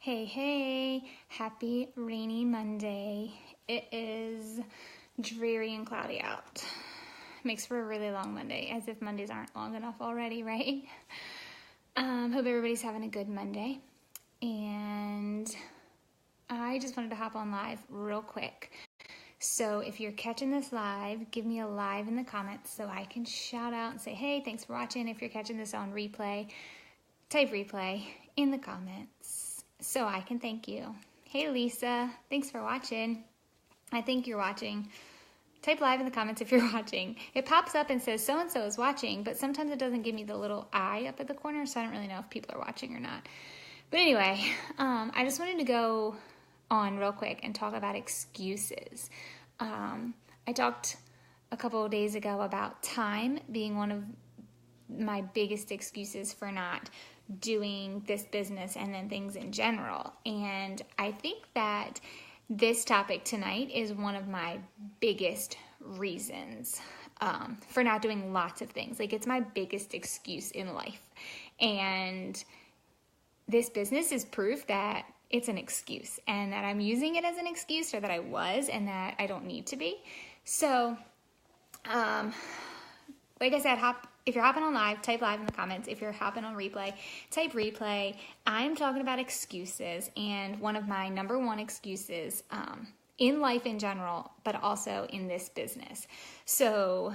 Hey, hey, happy rainy Monday. It is dreary and cloudy out. Makes for a really long Monday, as if Mondays aren't long enough already, right? Hope everybody's having a good Monday. And I just wanted to hop on live real quick. So if you're catching this live, give me a live in the comments so I can shout out and say, hey, thanks for watching. If you're catching this on replay, type replay in the comments so I can thank you. Hey Lisa, thanks for watching. I think you're watching. Type live in the comments if you're watching. It pops up and says so-and-so is watching, but sometimes it doesn't give me the little eye up at the corner, so I don't really know if people are watching or not. But anyway, I just wanted to go on real quick and talk about excuses. I talked a couple of days ago about time being one of my biggest excuses for not doing this business and then things in general. And I think that this topic tonight is one of my biggest reasons for not doing lots of things. Like, it's my biggest excuse in life. And this business is proof that it's an excuse and that I'm using it as an excuse, or that I was, and that I don't need to be. So, like I said, if you're hopping on live, type live in the comments. If you're hopping on replay, type replay. I'm talking about excuses, and one of my number one excuses in life in general, but also in this business. So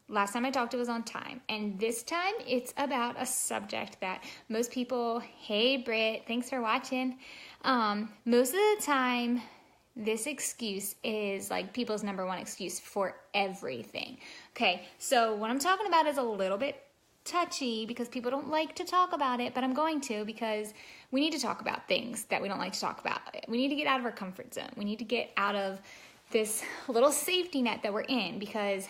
last time I talked, it was on time, and this time it's about a subject that most people, hey Britt, thanks for watching. Most of the time, this excuse is like people's number one excuse for everything. Okay, so what I'm talking about is a little bit touchy because people don't like to talk about it, but I'm going to, because we need to talk about things that we don't like to talk about. We need to get out of our comfort zone. We need to get out of this little safety net that we're in, because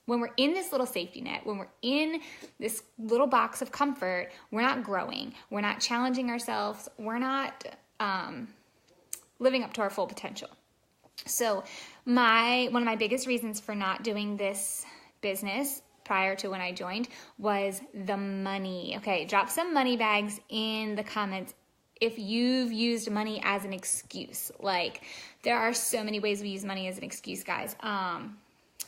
when we're in this little safety net, when we're in this little box of comfort, we're not growing. We're not challenging ourselves. We're not living up to our full potential. So one of my biggest reasons for not doing this business prior to when I joined was the money. Okay, drop some money bags in the comments if you've used money as an excuse. Like, there are so many ways we use money as an excuse, guys.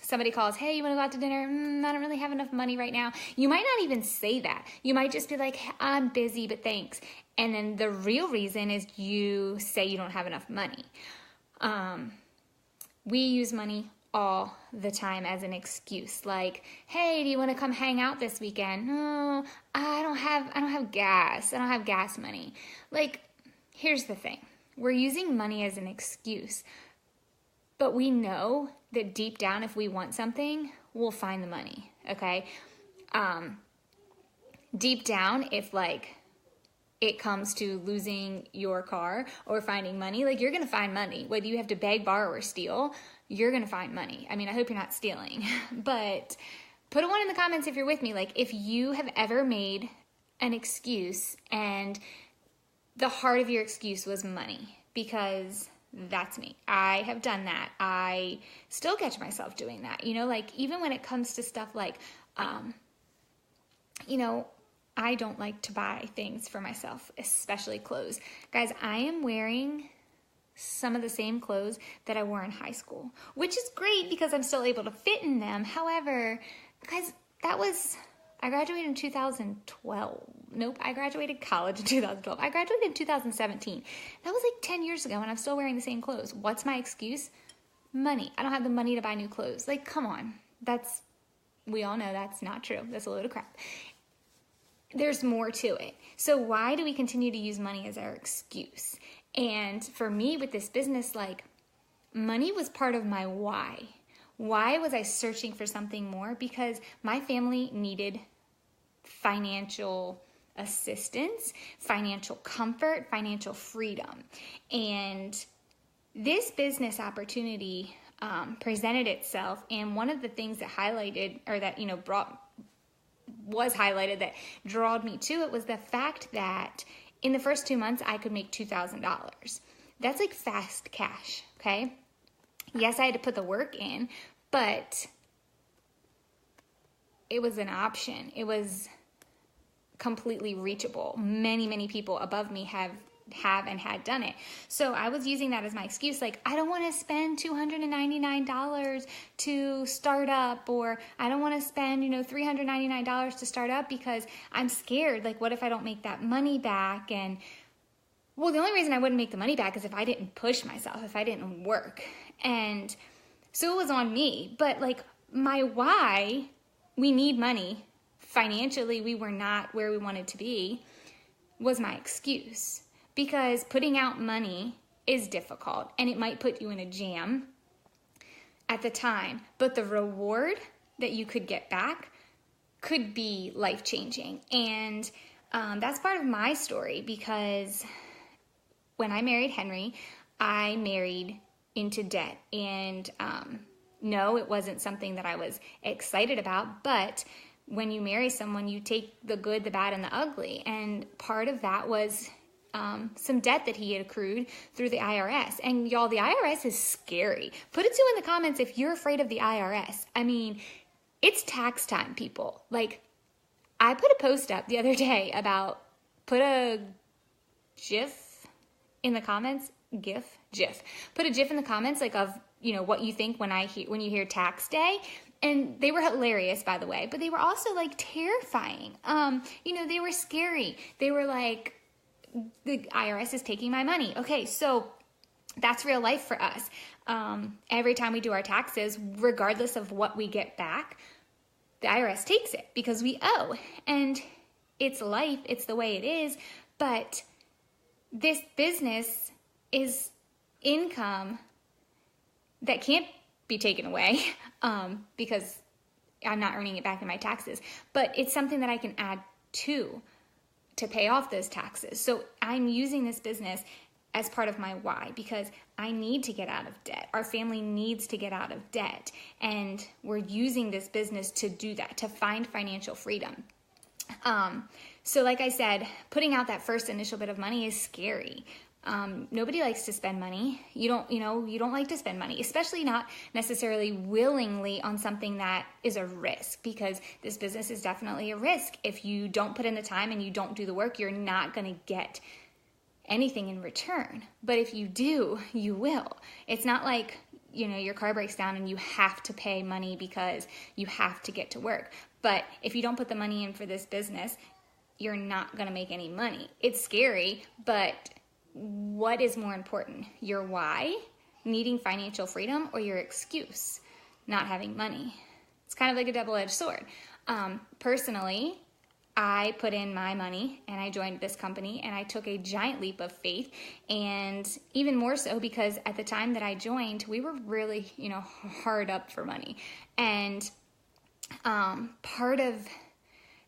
Somebody calls, hey, you want to go out to dinner? I don't really have enough money right now. You might not even say that. You might just be like, I'm busy, but thanks. And then the real reason is you say you don't have enough money. We use money all the time as an excuse. Like, hey, do you want to come hang out this weekend? No, I don't have gas. I don't have gas money. Like, here's the thing. We're using money as an excuse. But we know that deep down, if we want something, we'll find the money, okay? Deep down, if like it comes to losing your car or finding money, like, you're gonna find money. Whether you have to beg, borrow, or steal, you're gonna find money. I mean, I hope you're not stealing, but put a 1 in the comments if you're with me. Like, if you have ever made an excuse and the heart of your excuse was money, because that's me. I have done that. I still catch myself doing that. You know, like, even when it comes to stuff like, I don't like to buy things for myself, especially clothes. Guys, I am wearing some of the same clothes that I wore in high school, which is great because I'm still able to fit in them. However, guys, I graduated in 2012. Nope, I graduated college in 2012. I graduated in 2017. That was like 10 years ago, and I'm still wearing the same clothes. What's my excuse? Money. I don't have the money to buy new clothes. Like, come on. We all know that's not true. That's a load of crap. There's more to it. So why do we continue to use money as our excuse? And for me with this business, like, money was part of my why. Why was I searching for something more? Because my family needed financial assistance, financial comfort, financial freedom. And this business opportunity presented itself, and one of the things that highlighted, or that, was highlighted, that drawed me to it, was the fact that in the first 2 months I could make $2,000. That's like fast cash, okay? Yes, I had to put the work in, but it was an option. It was completely reachable. Many, many people above me have have and had done it. So I was using that as my excuse. Like, I don't want to spend $299 to start up, or I don't want to spend, $399 to start up because I'm scared. Like, what if I don't make that money back? And well, the only reason I wouldn't make the money back is if I didn't push myself, if I didn't work. And so it was on me. But like, my why, we need money. Financially, we were not where we wanted to be, was my excuse. Because putting out money is difficult and it might put you in a jam at the time. But the reward that you could get back could be life-changing. And that's part of my story, because when I married Henry, I married into debt. And no, it wasn't something that I was excited about, but when you marry someone, you take the good, the bad, and the ugly. And part of that was some debt that he had accrued through the IRS. And y'all, the IRS is scary. Put it too in the comments if you're afraid of the IRS. I mean, it's tax time, people. Like, I put a post up the other day about, put a GIF in the comments, GIF. Put a GIF in the comments, like, of, what you think when you hear tax day. And they were hilarious, by the way, but they were also like terrifying. They were scary. They were like, the IRS is taking my money. Okay, so that's real life for us. Every time we do our taxes, regardless of what we get back, the IRS takes it because we owe. And it's life, it's the way it is. But this business is income that can't be taken away because I'm not earning it back in my taxes. But it's something that I can add to pay off those taxes. So I'm using this business as part of my why, because I need to get out of debt. Our family needs to get out of debt. And we're using this business to do that, to find financial freedom. So like I said, putting out that first initial bit of money is scary. Nobody likes to spend money. You don't like to spend money, especially not necessarily willingly on something that is a risk, because this business is definitely a risk. If you don't put in the time and you don't do the work, you're not going to get anything in return. But if you do, you will. It's not like, your car breaks down and you have to pay money because you have to get to work. But if you don't put the money in for this business, you're not going to make any money. It's scary, but what is more important? Your why, needing financial freedom, or your excuse, not having money? It's kind of like a double-edged sword. Personally, I put in my money and I joined this company, and I took a giant leap of faith, and even more so because at the time that I joined, we were really, hard up for money. And part of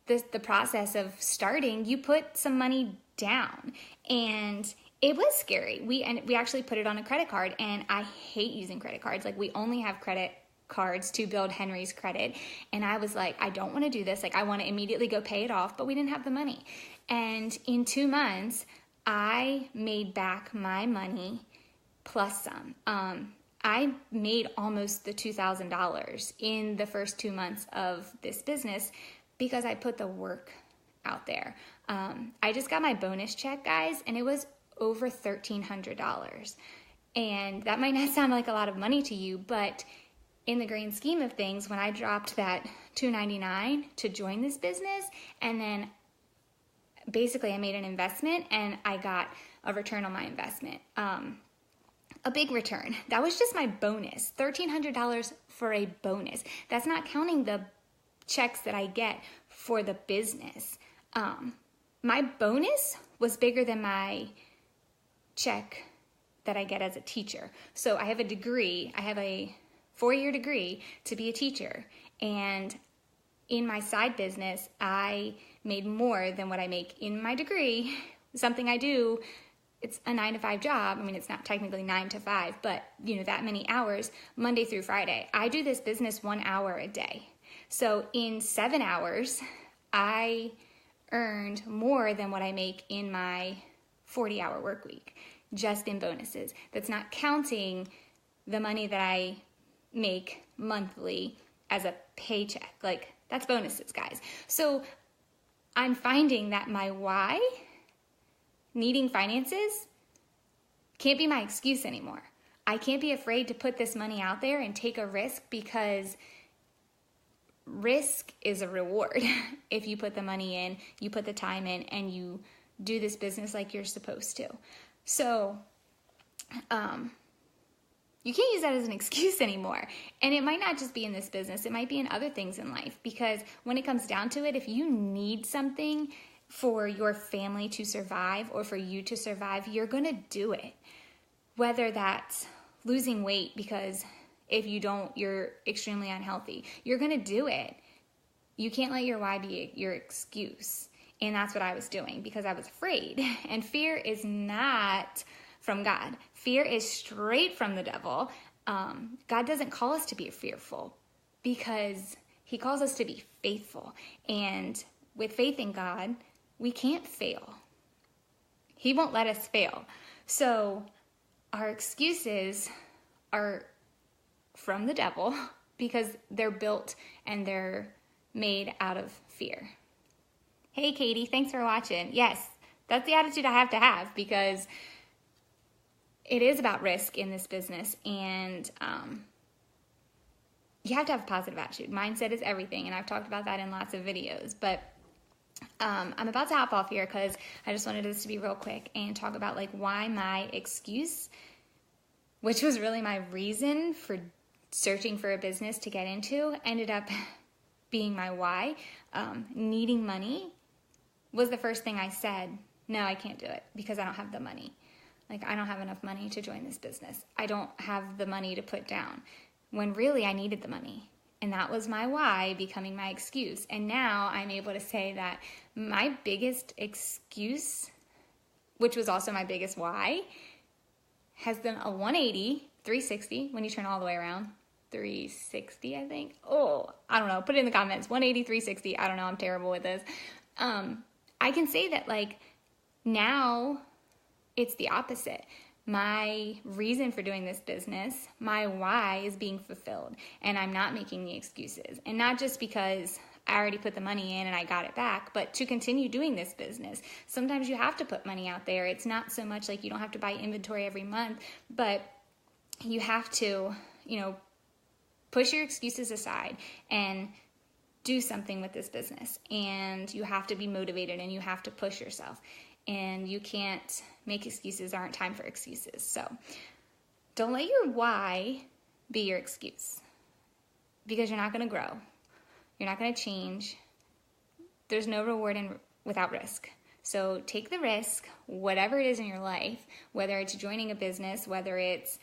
the process of starting, you put some money down, and it was scary. We actually put it on a credit card, and I hate using credit cards. Like, we only have credit cards to build Henry's credit. And I was like, I don't want to do this. Like, I want to immediately go pay it off, but we didn't have the money. And in 2 months, I made back my money plus some. I made almost the $2,000 in the first 2 months of this business because I put the work out there. I just got my bonus check, guys, and it was over $1,300. And that might not sound like a lot of money to you, but in the grand scheme of things, when I dropped that $299 to join this business, and then basically I made an investment and I got a return on my investment, a big return. That was just my bonus, $1,300 for a bonus. That's not counting the checks that I get for the business. My bonus was bigger than my check that I get as a teacher. So I have a degree, I have a 4-year degree to be a teacher. And in my side business, I made more than what I make in my degree. Something I do, it's a 9-to-5 job. I mean, it's not technically 9 to 5, but that many hours, Monday through Friday. I do this business 1 hour a day. So in 7 hours, I earned more than what I make in my 40-hour work week, just in bonuses. That's not counting the money that I make monthly as a paycheck. Like, that's bonuses, guys. So I'm finding that my why needing finances can't be my excuse anymore. I can't be afraid to put this money out there and take a risk, because risk is a reward. If you put the money in, you put the time in, and you do this business like you're supposed to. So, you can't use that as an excuse anymore. And it might not just be in this business, it might be in other things in life, because when it comes down to it, if you need something for your family to survive or for you to survive, you're going to do it. Whether that's losing weight because if you don't, you're extremely unhealthy, you're going to do it. You can't let your why be your excuse. And that's what I was doing, because I was afraid. And fear is not from God. Fear is straight from the devil. God doesn't call us to be fearful, because he calls us to be faithful. And with faith in God, we can't fail. He won't let us fail. So our excuses are from the devil, because they're built and they're made out of fear. Hey, Katie, thanks for watching. Yes, that's the attitude I have to have, because it is about risk in this business, and you have to have a positive attitude. Mindset is everything, and I've talked about that in lots of videos, but I'm about to hop off here because I just wanted this to be real quick and talk about like why my excuse, which was really my reason for searching for a business to get into, ended up being my why. Needing money was the first thing I said, no, I can't do it because I don't have the money. Like, I don't have enough money to join this business. I don't have the money to put down, when really I needed the money. And that was my why becoming my excuse. And now I'm able to say that my biggest excuse, which was also my biggest why, has done a 180, 360, when you turn all the way around. 360, I think. Oh, I don't know. Put it in the comments. 180, 360. I don't know. I'm terrible with this. I can say that, like, now it's the opposite. My reason for doing this business, my why, is being fulfilled, and I'm not making the excuses. And not just because I already put the money in and I got it back, but to continue doing this business. Sometimes you have to put money out there. It's not so much like you don't have to buy inventory every month, but you have to, push your excuses aside and do something with this business. And you have to be motivated, and you have to push yourself. And you can't make excuses. There aren't time for excuses. So don't let your why be your excuse, because you're not going to grow. You're not going to change. There's no reward without risk. So take the risk, whatever it is in your life, whether it's joining a business, whether it's,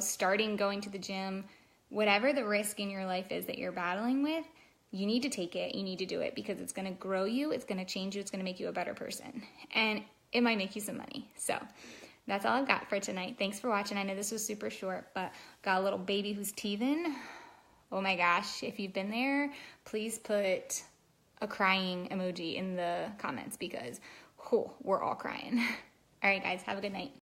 starting going to the gym, whatever the risk in your life is that you're battling with, you need to take it. You need to do it, because it's going to grow you. It's going to change you. It's going to make you a better person. And it might make you some money. So that's all I've got for tonight. Thanks for watching. I know this was super short, but got a little baby who's teething. Oh my gosh. If you've been there, please put a crying emoji in the comments, because we're all crying. All right, guys. Have a good night.